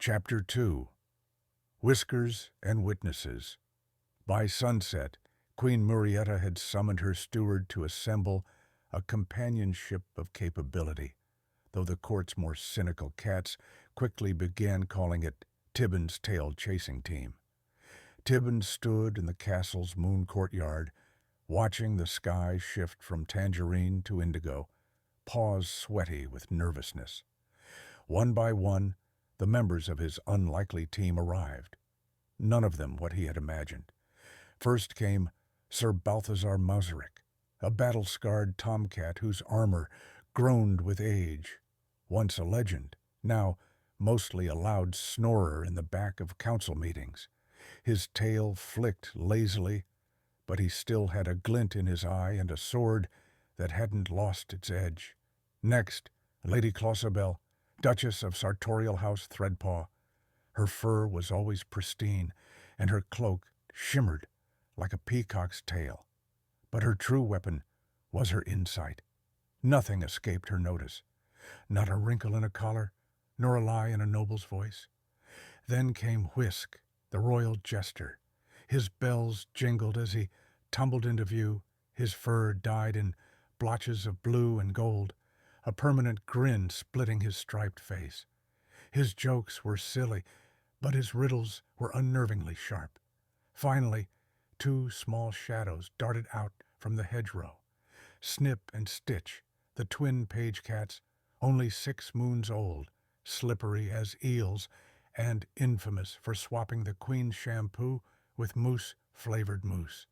Chapter 2 Whiskers and Witnesses. By sunset, Queen Murietta had summoned her steward to assemble a companionship of capability, though the court's more cynical cats quickly began calling it Tibbin's tail-chasing team. Tibbin stood in the castle's moon courtyard, watching the sky shift from tangerine to indigo, paws sweaty with nervousness. One by one, the members of his unlikely team arrived. None of them what he had imagined. First came Sir Balthazar Mauserick, a battle-scarred tomcat whose armor groaned with age. Once a legend, now mostly a loud snorer in the back of council meetings. His tail flicked lazily, but he still had a glint in his eye and a sword that hadn't lost its edge. Next, Lady Clossabel, Duchess of Sartorial House Threadpaw. Her fur was always pristine, and her cloak shimmered like a peacock's tail. But her true weapon was her insight. Nothing escaped her notice. Not a wrinkle in a collar, nor a lie in a noble's voice. Then came Whisk, the royal jester. His bells jingled as he tumbled into view, his fur dyed in blotches of blue and gold, a permanent grin splitting his striped face. His jokes were silly, but his riddles were unnervingly sharp. Finally, two small shadows darted out from the hedgerow. Snip and Stitch, the twin page cats, only 6 moons old, slippery as eels, and infamous for swapping the Queen's shampoo with mousse-flavored mousse.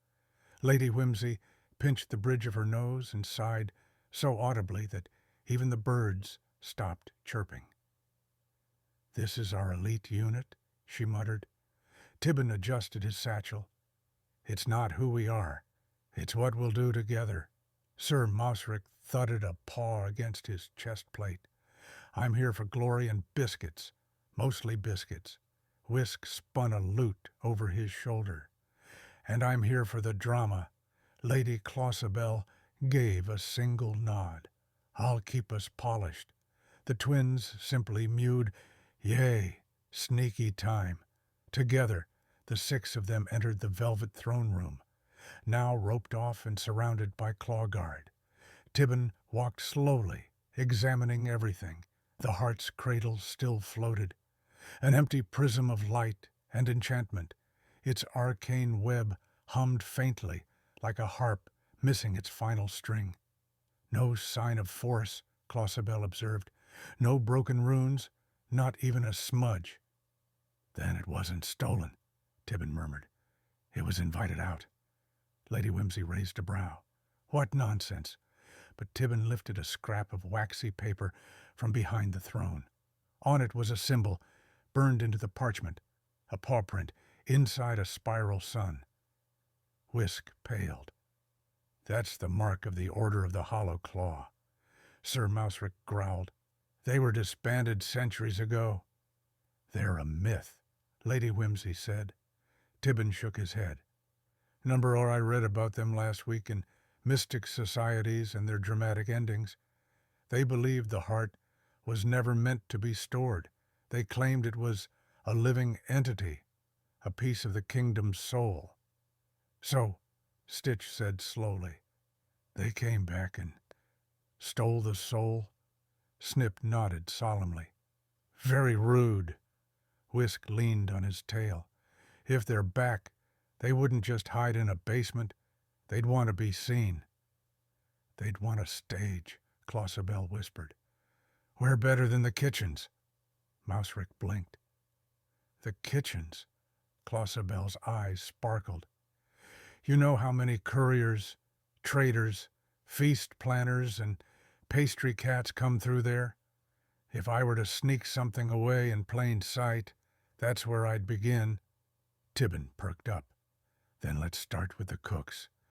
Lady Whimsy pinched the bridge of her nose and sighed so audibly that even the birds stopped chirping. "This is our elite unit," she muttered. Tibbin adjusted his satchel. "It's not who we are. It's what we'll do together." Sir Mauserick thudded a paw against his chest plate. "I'm here for glory and biscuits, mostly biscuits." Whisk spun a lute over his shoulder. "And I'm here for the drama." Lady Clossabel gave a single nod. "I'll keep us polished." The twins simply mewed, "Yay, sneaky time." Together, the 6 of them entered the velvet throne room, now roped off and surrounded by claw guard. Tibbin walked slowly, examining everything. The heart's cradle still floated, an empty prism of light and enchantment. Its arcane web hummed faintly, like a harp missing its final string. "No sign of force," Clossabel observed. "No broken runes, not even a smudge." "Then it wasn't stolen," Tibbin murmured. "It was invited out." Lady Whimsy raised a brow. "What nonsense!" But Tibbin lifted a scrap of waxy paper from behind the throne. On it was a symbol, burned into the parchment, a paw print inside a spiral sun. Whisk paled. "That's the mark of the Order of the Hollow Claw." Sir Mauserick growled. "They were disbanded centuries ago." "They're a myth," Lady Whimsy said. Tibbin shook his head. "Number I read about them last week in mystic societies and their dramatic endings. They believed the heart was never meant to be stored. They claimed it was a living entity, a piece of the kingdom's soul." "So," Stitch said slowly, "they came back and stole the soul?" Snip nodded solemnly. "Very rude." Whisk leaned on his tail. "If they're back, they wouldn't just hide in a basement. They'd want to be seen." "They'd want a stage," Clossabel whispered. "Where better than the kitchens?" Mauserick blinked. "The kitchens?" Clossabel's eyes sparkled. "You know how many couriers, traders, feast planners, and pastry cats come through there? If I were to sneak something away in plain sight, that's where I'd begin." Tibbin perked up. "Then let's start with the cooks."